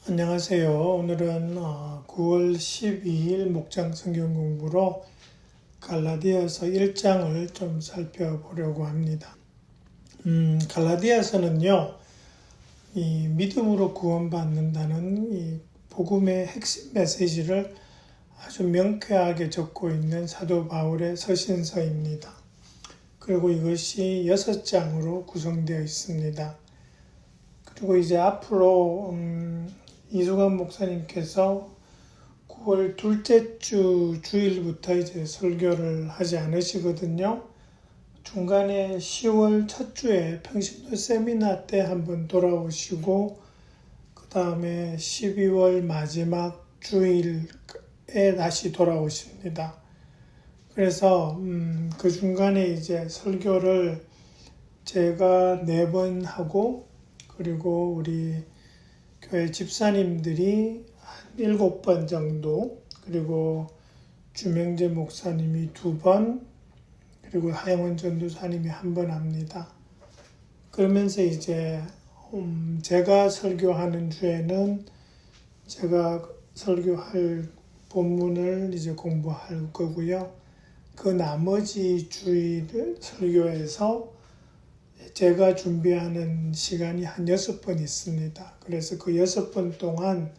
안녕하세요. 오늘은 9월 12일 목장 성경 공부로 갈라디아서 1장을 좀 살펴보려고 합니다. 갈라디아서는요, 이 믿음으로 구원받는다는 이 복음의 핵심 메시지를 아주 명쾌하게 적고 있는 사도 바울의 서신서입니다. 그리고 이것이 6장으로 구성되어 있습니다. 그리고 이제 앞으로 이수관 목사님께서 9월 둘째 주 주일부터 이제 설교를 하지 않으시거든요. 중간에 10월 첫 주에 평신도 세미나 때 한번 돌아오시고, 그 다음에 12월 마지막 주일에 다시 돌아오십니다. 그래서 그 중간에 이제 설교를 제가 4번 하고, 그리고 우리 교회 집사님들이 한 7번 정도, 그리고 주명재 목사님이 2번, 그리고 하영원 전도사님이 1번 합니다. 그러면서 이제 제가 설교하는 주에는 제가 설교할 본문을 이제 공부할 거고요. 그 나머지 주일 설교에서 제가 준비하는 시간이 한 6번 있습니다. 그래서 그 6번 동안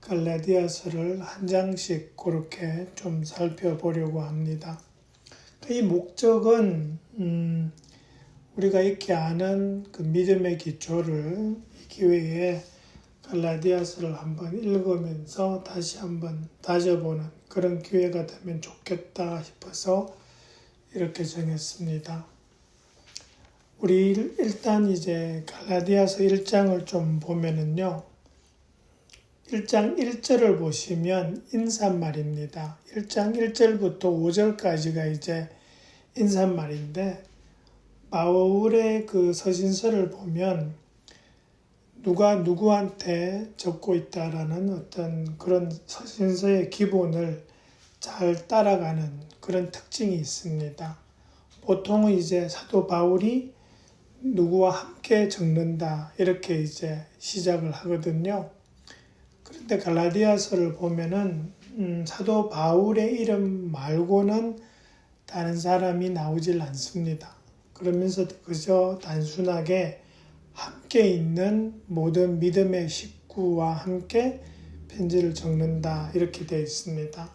갈라디아서를 한 장씩 그렇게 좀 살펴보려고 합니다. 이 목적은 우리가 이렇게 아는 그 믿음의 기초를 이 기회에 갈라디아서를 한번 읽으면서 다시 한번 다져보는 그런 기회가 되면 좋겠다 싶어서 이렇게 정했습니다. 우리 일단 이제 갈라디아서 1장을 좀 보면은요, 1장 1절을 보시면 인사말입니다. 1장 1절부터 5절까지가 이제 인사말인데, 바울의 그 서신서를 보면 누가 누구한테 적고 있다라는 어떤 그런 서신서의 기본을 잘 따라가는 그런 특징이 있습니다. 보통은 이제 사도 바울이 누구와 함께 적는다 이렇게 이제 시작을 하거든요. 그런데 갈라디아서를 보면은 사도 바울의 이름 말고는 다른 사람이 나오질 않습니다. 그러면서 그저 단순하게 함께 있는 모든 믿음의 식구와 함께 편지를 적는다 이렇게 되어 있습니다.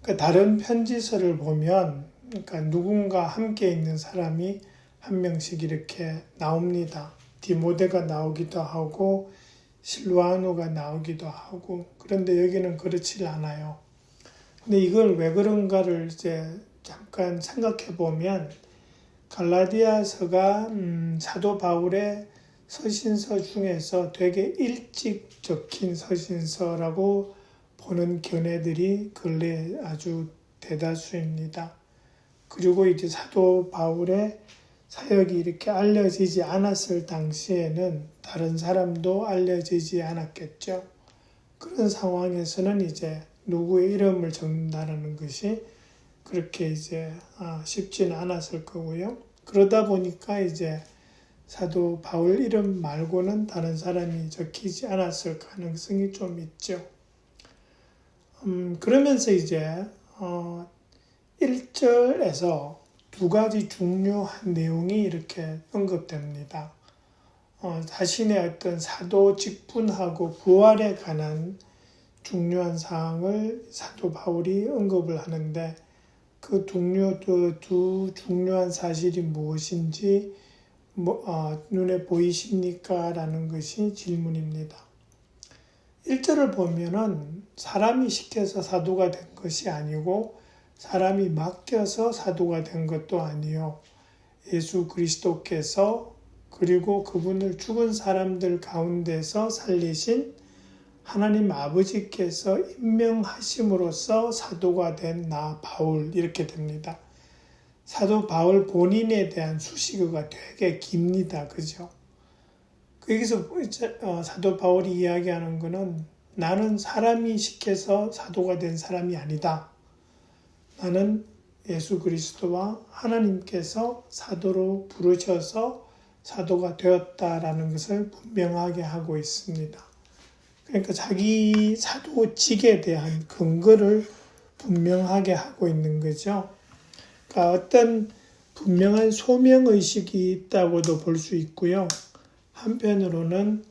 그러니까 다른 편지서를 보면 그러니까 누군가 함께 있는 사람이 한 명씩 이렇게 나옵니다. 디모데가 나오기도 하고 실와노가 나오기도 하고, 그런데 여기는 그렇지 않아요. 근데 이걸 왜 그런가를 이제 잠깐 생각해 보면 갈라디아서가 사도 바울의 서신서 중에서 되게 일찍 적힌 서신서라고 보는 견해들이 근래에 아주 대다수입니다. 그리고 이제 사도 바울의 사역이 이렇게 알려지지 않았을 당시에는 다른 사람도 알려지지 않았겠죠. 그런 상황에서는 이제 누구의 이름을 적는다는 것이 그렇게 이제 쉽지는 않았을 거고요. 그러다 보니까 이제 사도 바울 이름 말고는 다른 사람이 적히지 않았을 가능성이 좀 있죠. 그러면서 이제 1절에서 2가지 중요한 내용이 이렇게 언급됩니다. 자신의 어떤 사도 직분하고 부활에 관한 중요한 사항을 사도 바울이 언급을 하는데, 그 두 중요한 사실이 무엇인지 눈에 보이십니까? 라는 것이 질문입니다. 1절을 보면은 사람이 시켜서 사도가 된 것이 아니고 사람이 맡겨서 사도가 된 것도 아니요. 예수 그리스도께서 그리고 그분을 죽은 사람들 가운데서 살리신 하나님 아버지께서 임명하심으로써 사도가 된 나 바울 이렇게 됩니다. 사도 바울 본인에 대한 수식어가 되게 깁니다. 그죠? 여기서 사도 바울이 이야기하는 것은 나는 사람이 시켜서 사도가 된 사람이 아니다. 나는 예수 그리스도와 하나님께서 사도로 부르셔서 사도가 되었다라는 것을 분명하게 하고 있습니다. 그러니까 자기 사도직에 대한 근거를 분명하게 하고 있는 거죠. 그러니까 어떤 분명한 소명의식이 있다고도 볼 수 있고요. 한편으로는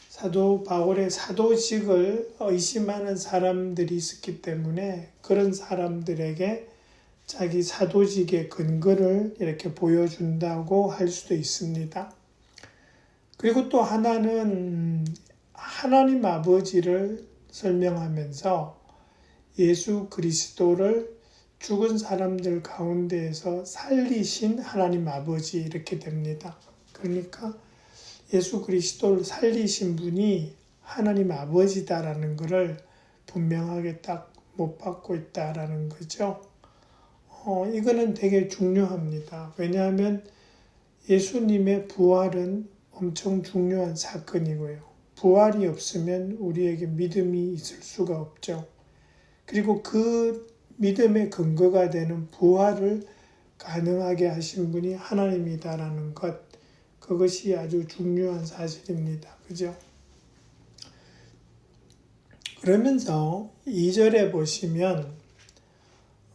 사도 바울의 사도직을 의심하는 사람들이 있었기 때문에 그런 사람들에게 자기 사도직의 근거를 이렇게 보여준다고 할 수도 있습니다. 그리고 또 하나는 하나님 아버지를 설명하면서 예수 그리스도를 죽은 사람들 가운데에서 살리신 하나님 아버지 이렇게 됩니다. 그러니까 예수 그리스도를 살리신 분이 하나님 아버지다라는 것을 분명하게 딱 못 받고 있다라는 거죠. 이거는 되게 중요합니다. 왜냐하면 예수님의 부활은 엄청 중요한 사건이고요. 부활이 없으면 우리에게 믿음이 있을 수가 없죠. 그리고 그 믿음의 근거가 되는 부활을 가능하게 하신 분이 하나님이다라는 것, 그것이 아주 중요한 사실입니다. 그죠? 그러면서 2절에 보시면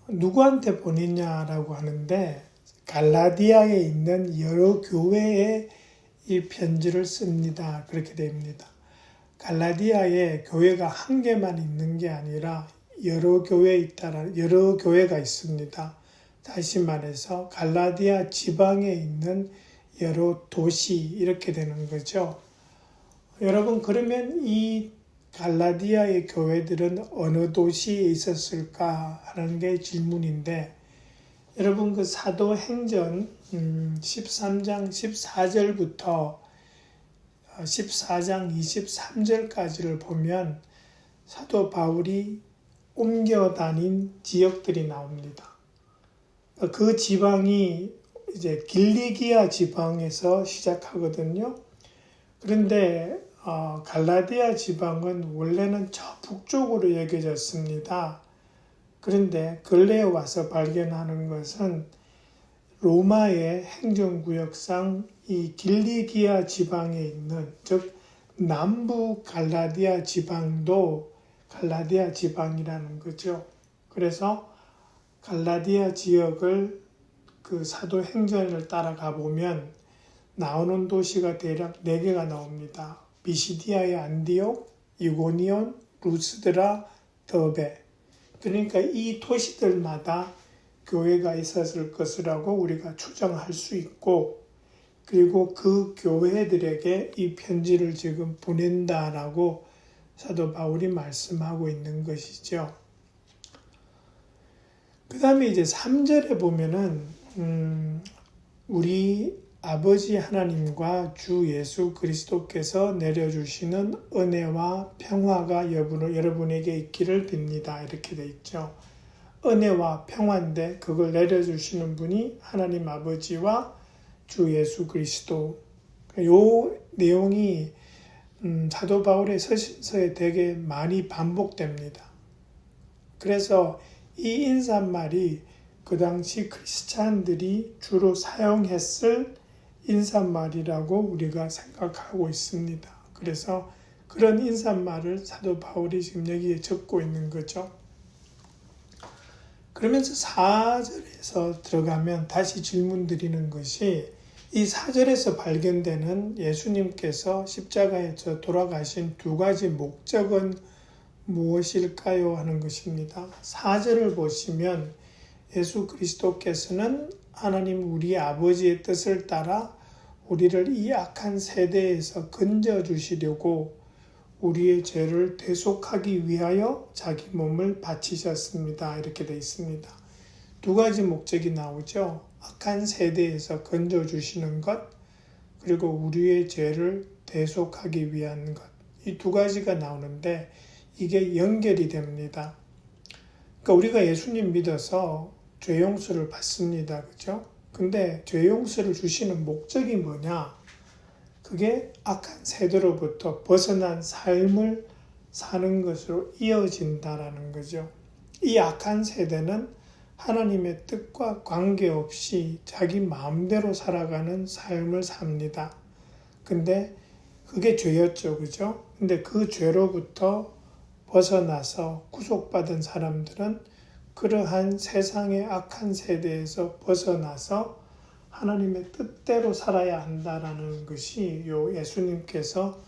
누구한테 보냈냐라고 하는데 갈라디아에 있는 여러 교회에 이 편지를 씁니다. 그렇게 됩니다. 갈라디아에 교회가 한 개만 있는 게 아니라 여러 교회가 있습니다. 다시 말해서 갈라디아 지방에 있는 여러 도시 이렇게 되는 거죠. 여러분 그러면 이 갈라디아의 교회들은 어느 도시에 있었을까 하는 게 질문인데 여러분 그 사도행전 13장 14절부터 14장 23절까지를 보면 사도 바울이 옮겨 다닌 지역들이 나옵니다. 그 지방이 이제 길리기아 지방에서 시작하거든요. 그런데 갈라디아 지방은 원래는 저 북쪽으로 여겨졌습니다. 그런데 근래에 와서 발견하는 것은 로마의 행정구역상 이 길리기아 지방에 있는, 즉 남부 갈라디아 지방도 갈라디아 지방이라는 거죠. 그래서 갈라디아 지역을 그 사도행전을 따라가 보면 나오는 도시가 대략 4개가 나옵니다. 비시디아의 안디옥, 이고니온, 루스드라, 더베. 그러니까 이 도시들마다 교회가 있었을 것이라고 우리가 추정할 수 있고, 그리고 그 교회들에게 이 편지를 지금 보낸다라고 사도 바울이 말씀하고 있는 것이죠. 그 다음에 이제 3절에 보면은 우리 아버지 하나님과 주 예수 그리스도께서 내려주시는 은혜와 평화가 여러분에게 있기를 빕니다. 이렇게 돼 있죠. 은혜와 평화인데 그걸 내려주시는 분이 하나님 아버지와 주 예수 그리스도. 요 내용이 사도 바울의 서신서에 되게 많이 반복됩니다. 그래서 이 인사말이 그 당시 크리스찬들이 주로 사용했을 인사말이라고 우리가 생각하고 있습니다. 그래서 그런 인사말을 사도 바울이 지금 여기에 적고 있는 거죠. 그러면서 4절에서 들어가면 다시 질문 드리는 것이 이 4절에서 발견되는 예수님께서 십자가에서 돌아가신 2가지 목적은 무엇일까요? 하는 것입니다. 4절을 보시면 예수 그리스도께서는 하나님 우리 아버지의 뜻을 따라 우리를 이 악한 세대에서 건져주시려고 우리의 죄를 대속하기 위하여 자기 몸을 바치셨습니다. 이렇게 되어 있습니다. 2가지 목적이 나오죠. 악한 세대에서 건져주시는 것, 그리고 우리의 죄를 대속하기 위한 것. 이 2가지가 나오는데 이게 연결이 됩니다. 그러니까 우리가 예수님 믿어서 죄 용서를 받습니다. 그죠? 근데 죄 용서를 주시는 목적이 뭐냐? 그게 악한 세대로부터 벗어난 삶을 사는 것으로 이어진다라는 거죠. 이 악한 세대는 하나님의 뜻과 관계없이 자기 마음대로 살아가는 삶을 삽니다. 근데 그게 죄였죠. 그죠? 근데 그 죄로부터 벗어나서 구속받은 사람들은 그러한 세상의 악한 세대에서 벗어나서 하나님의 뜻대로 살아야 한다라는 것이 요 예수님께서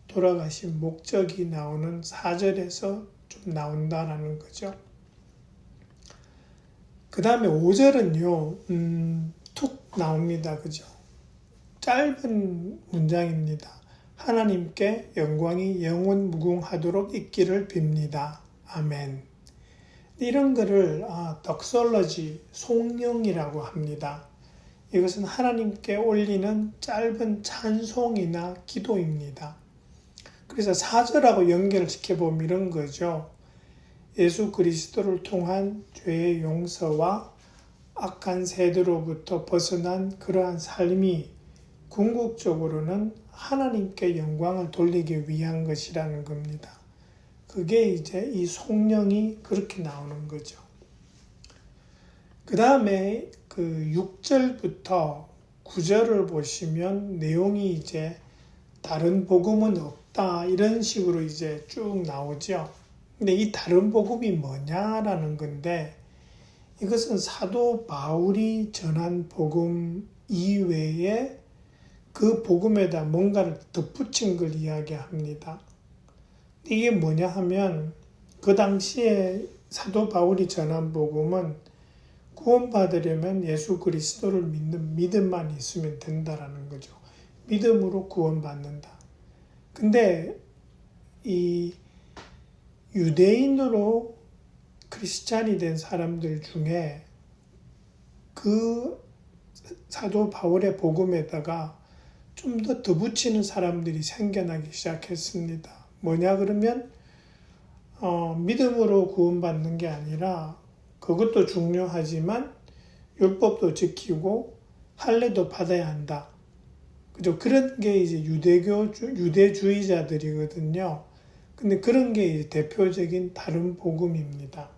돌아가신 목적이 나오는 4절에서 좀 나온다라는 거죠. 그 다음에 5절은요, 툭 나옵니다. 그죠? 짧은 문장입니다. 하나님께 영광이 영원 무궁하도록 있기를 빕니다. 아멘. 이런 거를 덕솔러지, 송영이라고 합니다. 이것은 하나님께 올리는 짧은 찬송이나 기도입니다. 그래서 4절하고 연결을 시켜보면 이런 거죠. 예수 그리스도를 통한 죄의 용서와 악한 세대로부터 벗어난 그러한 삶이 궁극적으로는 하나님께 영광을 돌리기 위한 것이라는 겁니다. 그게 이제 이 송영이 그렇게 나오는 거죠. 그 다음에 그 6절부터 9절을 보시면 내용이 이제 다른 복음은 없다 이런 식으로 이제 쭉 나오죠. 근데 이 다른 복음이 뭐냐라는 건데 이것은 사도 바울이 전한 복음 이외에 그 복음에다 뭔가를 덧붙인 걸 이야기합니다. 이게 뭐냐 하면 그 당시에 사도 바울이 전한 복음은 구원받으려면 예수 그리스도를 믿는 믿음만 있으면 된다라는 거죠. 믿음으로 구원받는다. 근데 이 유대인으로 크리스찬이 된 사람들 중에 그 사도 바울의 복음에다가 좀 더 덧붙이는 사람들이 생겨나기 시작했습니다. 뭐냐 그러면 믿음으로 구원받는 게 아니라 그것도 중요하지만 율법도 지키고 할례도 받아야 한다. 그죠? 그런 게 이제 유대주의자들이거든요. 근데 그런 게 이제 대표적인 다른 복음입니다.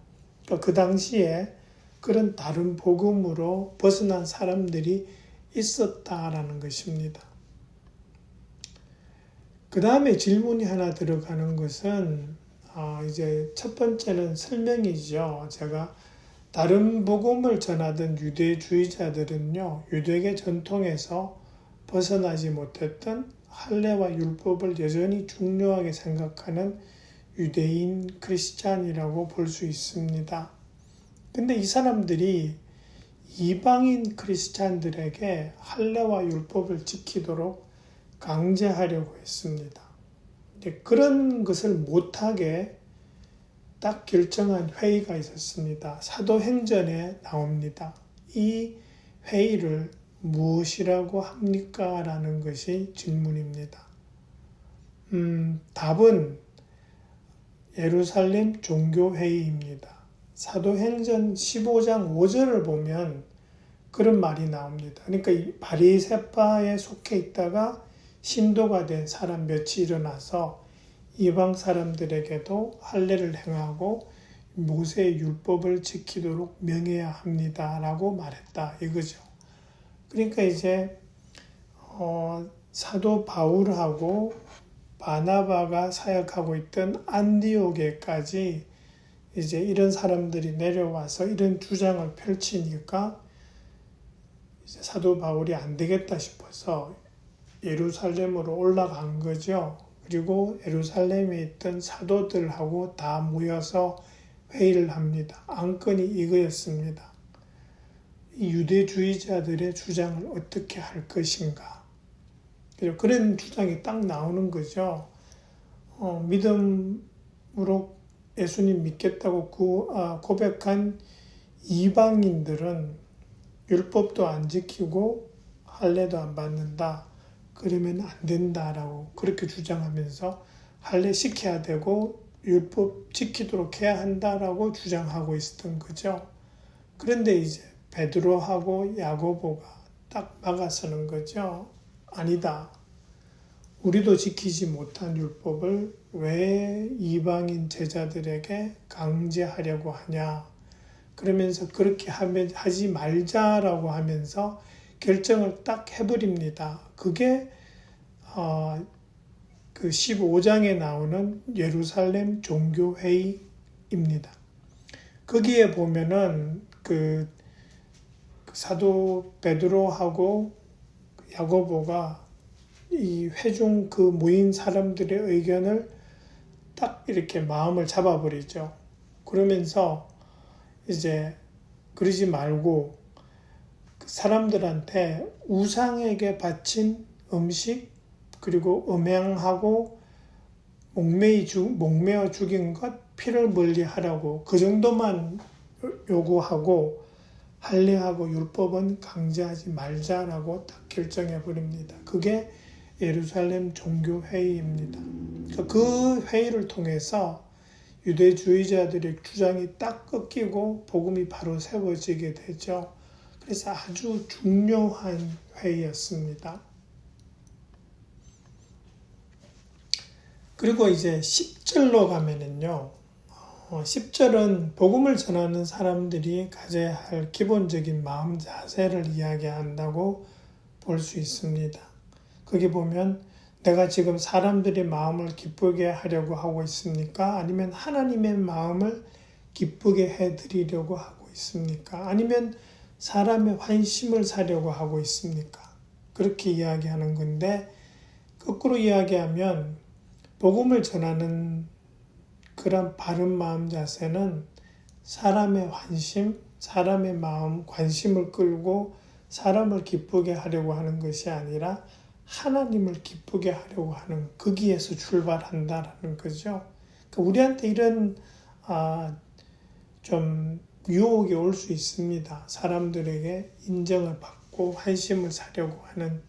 그러니까 그 당시에 그런 다른 복음으로 벗어난 사람들이 있었다라는 것입니다. 그 다음에 질문이 하나 들어가는 것은 이제 첫 번째는 설명이죠. 제가 다른 복음을 전하던 유대주의자들은요, 유대계 전통에서 벗어나지 못했던 할례와 율법을 여전히 중요하게 생각하는 유대인 크리스찬이라고 볼 수 있습니다. 근데 이 사람들이 이방인 크리스찬들에게 할례와 율법을 지키도록 강제하려고 했습니다. 그런 것을 못하게 딱 결정한 회의가 있었습니다. 사도행전에 나옵니다. 이 회의를 무엇이라고 합니까? 라는 것이 질문입니다. 답은 예루살렘 종교회의입니다. 사도행전 15장 5절을 보면 그런 말이 나옵니다. 그러니까 이 바리새파에 속해 있다가 신도가 된 사람 몇이 일어나서 이방 사람들에게도 할례를 행하고 모세의 율법을 지키도록 명해야 합니다. 라고 말했다. 이거죠. 그러니까 이제 사도 바울하고 바나바가 사역하고 있던 안디옥에까지 이제 이런 사람들이 내려와서 이런 주장을 펼치니까 이제 사도 바울이 안 되겠다 싶어서 예루살렘으로 올라간 거죠. 그리고 예루살렘에 있던 사도들하고 다 모여서 회의를 합니다. 안건이 이거였습니다. 이 유대주의자들의 주장을 어떻게 할 것인가. 그런 주장이 딱 나오는 거죠. 믿음으로 예수님 믿겠다고 고백한 이방인들은 율법도 안 지키고 할례도 안 받는다. 그러면 안 된다라고 그렇게 주장하면서 할례 시켜야 되고 율법 지키도록 해야 한다라고 주장하고 있었던 거죠. 그런데 이제 베드로하고 야고보가 딱 막아서는 거죠. 아니다. 우리도 지키지 못한 율법을 왜 이방인 제자들에게 강제하려고 하냐. 그러면서 그렇게 하지 말자라고 하면서 결정을 딱 해버립니다. 그게 그 15장에 나오는 예루살렘 종교회의입니다. 거기에 보면은 그 사도 베드로하고 야고보가 이 회중 그 모인 사람들의 의견을 딱 이렇게 마음을 잡아버리죠. 그러면서 이제 그러지 말고 그 사람들한테 우상에게 바친 음식 그리고 음행하고 목매어 죽인 것 피를 멀리하라고 그 정도만 요구하고 할례하고 율법은 강제하지 말자라고 딱 결정해 버립니다. 그게 예루살렘 종교회의입니다. 그 회의를 통해서 유대주의자들의 주장이 딱 꺾이고 복음이 바로 세워지게 되죠. 그래서 아주 중요한 회의였습니다. 그리고 이제 10절로 가면은요. 10절은 복음을 전하는 사람들이 가져야 할 기본적인 마음 자세를 이야기한다고 볼 수 있습니다. 거기 보면 내가 지금 사람들의 마음을 기쁘게 하려고 하고 있습니까? 아니면 하나님의 마음을 기쁘게 해드리려고 하고 있습니까? 아니면 사람의 환심을 사려고 하고 있습니까? 그렇게 이야기하는 건데 거꾸로 이야기하면 복음을 전하는 그런 바른 마음 자세는 사람의 환심, 사람의 마음, 관심을 끌고 사람을 기쁘게 하려고 하는 것이 아니라 하나님을 기쁘게 하려고 하는 거기에서 출발한다라는 거죠. 그러니까 우리한테 이런 좀 유혹이 올 수 있습니다. 사람들에게 인정을 받고 환심을 사려고 하는.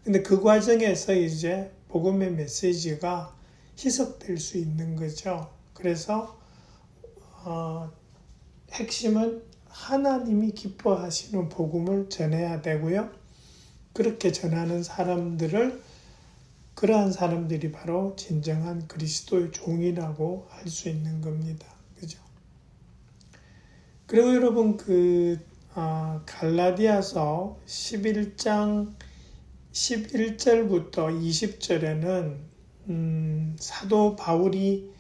근데 그 과정에서 이제 복음의 메시지가 희석될 수 있는 거죠. 그래서 핵심은 하나님이 기뻐하시는 복음을 전해야 되고요. 그렇게 전하는 사람들을 그러한 사람들이 바로 진정한 그리스도의 종이라고 할 수 있는 겁니다. 그죠? 그리고 여러분 갈라디아서 11장 11절부터 20절에는 사도 바울이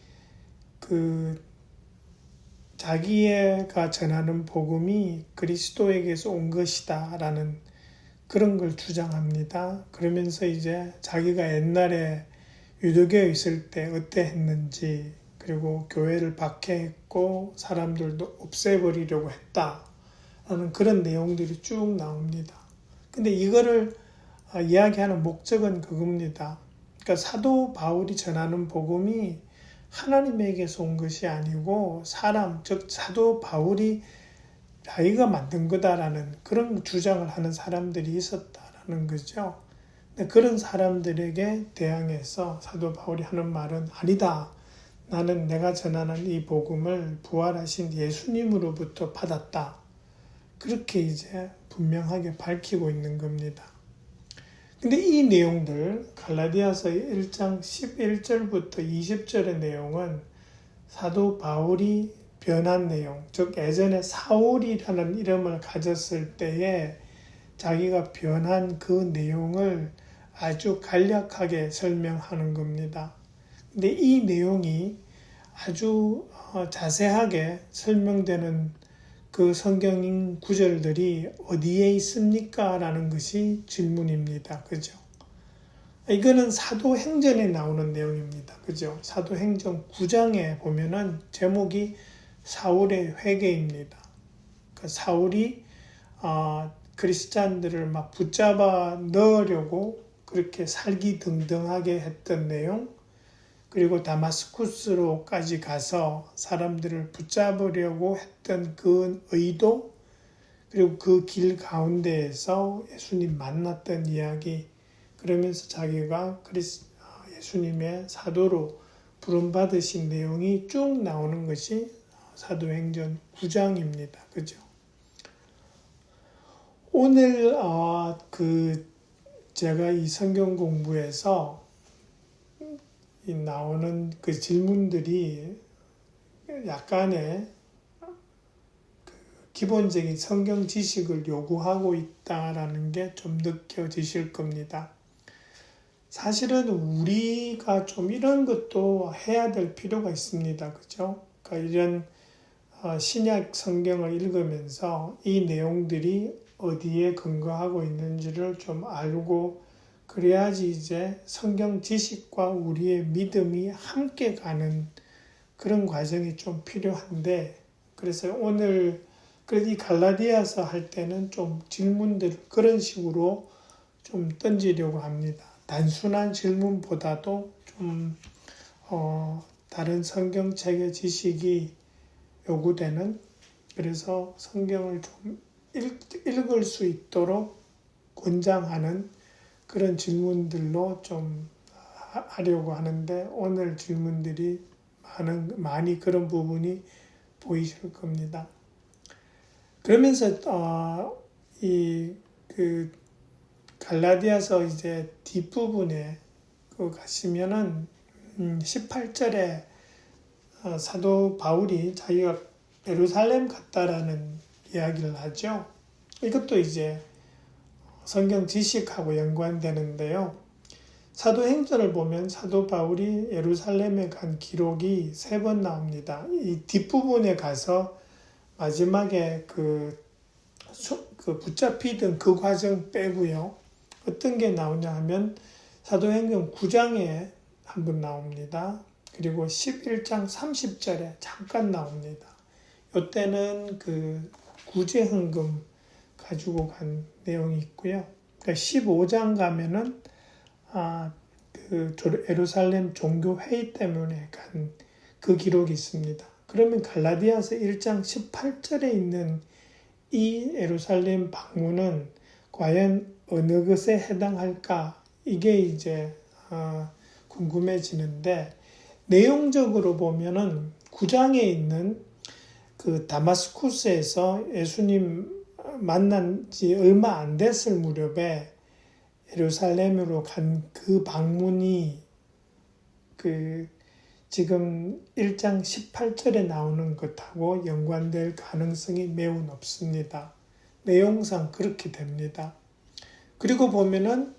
자기가 전하는 복음이 그리스도에게서 온 것이다 라는 그런 걸 주장합니다. 그러면서 이제 자기가 옛날에 유대교에 있을 때 어땠는지 그리고 교회를 박해했고 사람들도 없애버리려고 했다라는 그런 내용들이 쭉 나옵니다. 근데 이거를 이야기하는 목적은 그겁니다. 그러니까 사도 바울이 전하는 복음이 하나님에게서 온 것이 아니고 즉 사도 바울이 자기가 만든 거다라는 그런 주장을 하는 사람들이 있었다라는 거죠. 근데 그런 사람들에게 대항해서 사도 바울이 하는 말은 아니다. 나는 내가 전하는 이 복음을 부활하신 예수님으로부터 받았다. 그렇게 이제 분명하게 밝히고 있는 겁니다. 근데 이 내용들 갈라디아서 1장 11절부터 20절의 내용은 사도 바울이 변한 내용, 즉 예전에 사울이라는 이름을 가졌을 때에 자기가 변한 그 내용을 아주 간략하게 설명하는 겁니다. 근데 이 내용이 아주 자세하게 설명되는 그 성경 구절들이 어디에 있습니까? 라는 것이 질문입니다. 그죠? 이거는 사도행전에 나오는 내용입니다. 그죠? 사도행전 9장에 보면은 제목이 사울의 회개입니다. 그러니까 사울이 그리스찬들을 막 붙잡아 넣으려고 그렇게 살기등등하게 했던 내용, 그리고 다마스쿠스로까지 가서 사람들을 붙잡으려고 했던 그 의도, 그리고 그 길 가운데에서 예수님 만났던 이야기, 그러면서 자기가 예수님의 사도로 부름받으신 내용이 쭉 나오는 것이 사도행전 9장입니다. 그죠? 오늘 제가 이 성경 공부에서 나오는 그 질문들이 약간의 기본적인 성경 지식을 요구하고 있다라는 게 좀 느껴지실 겁니다. 사실은 우리가 좀 이런 것도 해야 될 필요가 있습니다. 그죠? 그러니까 이런 신약 성경을 읽으면서 이 내용들이 어디에 근거하고 있는지를 좀 알고 그래야지 이제 성경 지식과 우리의 믿음이 함께 가는 그런 과정이 좀 필요한데, 그래서 오늘 이 갈라디아서 할 때는 좀 질문들 그런 식으로 좀 던지려고 합니다. 단순한 질문보다도 좀 다른 성경책의 지식이 요구되는, 그래서 성경을 좀 읽을 수 있도록 권장하는 그런 질문들로 좀 하려고 하는데, 오늘 질문들이 많이 그런 부분이 보이실 겁니다. 그러면서 그 갈라디아서 이제 뒷부분에 가시면은 18절에 사도 바울이 자기가 예루살렘 갔다라는 이야기를 하죠. 이것도 이제 성경 지식하고 연관되는데요. 사도행전을 보면 사도 바울이 예루살렘에 간 기록이 3번 나옵니다. 이 뒷부분에 가서 마지막에 그 붙잡히던 그 과정 빼고요. 어떤 게 나오냐 하면 사도행전 9장에 한번 나옵니다. 그리고 11장 30절에 잠깐 나옵니다. 이때는 그 구제헌금 가지고 간 내용이 있고요. 그러니까 15장 가면은 그 예루살렘 종교 회의 때문에 간 그 기록이 있습니다. 그러면 갈라디아서 1장 18절에 있는 이 예루살렘 방문은 과연 어느 것에 해당할까? 이게 이제 궁금해지는데, 내용적으로 보면은 9장에 있는 그 다마스쿠스에서 예수님 만난 지 얼마 안 됐을 무렵에 예루살렘으로 간 그 방문이 그 지금 1장 18절에 나오는 것하고 연관될 가능성이 매우 높습니다. 내용상 그렇게 됩니다. 그리고 보면은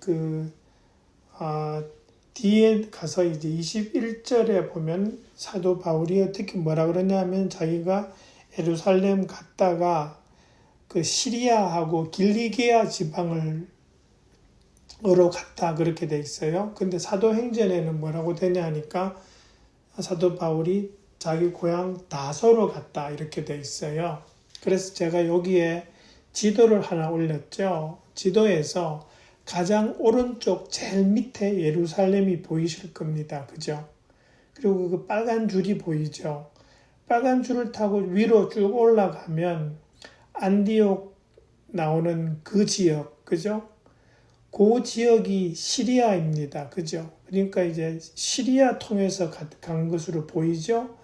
뒤에 가서 이제 21절에 보면 사도 바울이 어떻게 뭐라 그러냐면 자기가 예루살렘 갔다가 그 시리아하고 길리기아 지방을 갔다 그렇게 돼 있어요. 근데 사도행전에는 뭐라고 되냐 하니까 사도 바울이 자기 고향 다소로 갔다 이렇게 돼 있어요. 그래서 제가 여기에 지도를 하나 올렸죠. 지도에서 가장 오른쪽 제일 밑에 예루살렘이 보이실 겁니다. 그죠? 그리고 그 빨간 줄이 보이죠? 빨간 줄을 타고 위로 쭉 올라가면 안디옥 나오는 그 지역, 그죠? 그 지역이 시리아입니다. 그죠? 그러니까 이제 시리아 통해서 간 것으로 보이죠?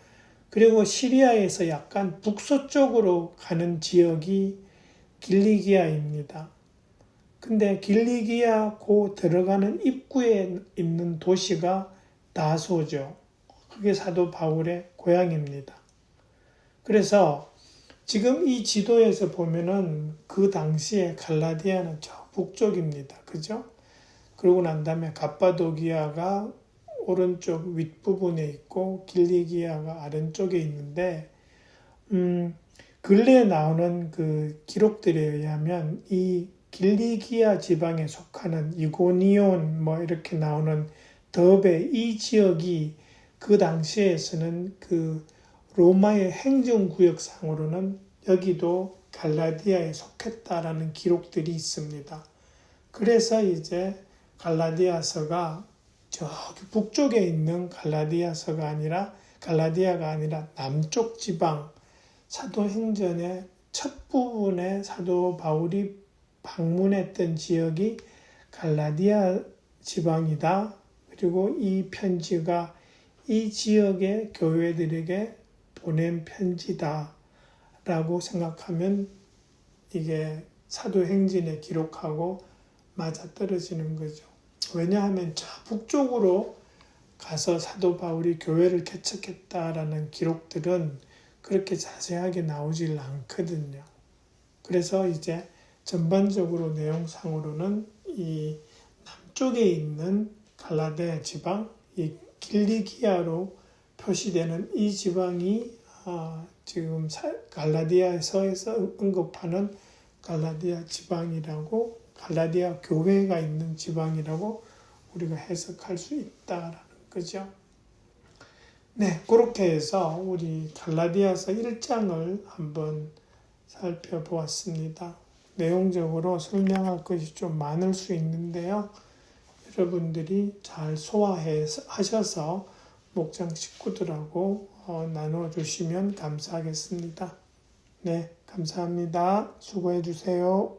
그리고 시리아에서 약간 북서쪽으로 가는 지역이 길리기아입니다. 근데 길리기아 고 들어가는 입구에 있는 도시가 다소죠. 그게 사도 바울의 고향입니다. 그래서 지금 이 지도에서 보면은 그 당시에 갈라디아는 저 북쪽입니다. 그죠? 그러고 난 다음에 갑바도기아가 오른쪽 윗부분에 있고 길리기아가 아래쪽에 있는데 근래에 나오는 그 기록들에 의하면 이 길리기아 지방에 속하는 이고니온 뭐 이렇게 나오는 더베 이 지역이 그 당시에서는 그 로마의 행정구역상으로는 여기도 갈라디아에 속했다라는 기록들이 있습니다. 그래서 이제 갈라디아서가 저기 북쪽에 있는 갈라디아가 아니라 남쪽 지방 사도행전의 첫 부분에 사도 바울이 방문했던 지역이 갈라디아 지방이다. 그리고 이 편지가 이 지역의 교회들에게 보낸 편지다 라고 생각하면 이게 사도행전에 기록하고 맞아떨어지는 거죠. 왜냐하면 저 북쪽으로 가서 사도 바울이 교회를 개척했다라는 기록들은 그렇게 자세하게 나오질 않거든요. 그래서 이제 전반적으로 내용상으로는 이 남쪽에 있는 갈라디아 지방, 이 길리기아로 표시되는 이 지방이 지금 갈라디아서에서 언급하는 갈라디아 지방이라고, 갈라디아 교회가 있는 지방이라고 우리가 해석할 수 있다라는 거죠. 네, 그렇게 해서 우리 갈라디아서 1장을 한번 살펴보았습니다. 내용적으로 설명할 것이 좀 많을 수 있는데요. 여러분들이 잘 소화하셔서 목장 식구들하고 나눠주시면 감사하겠습니다. 네, 감사합니다. 수고해 주세요.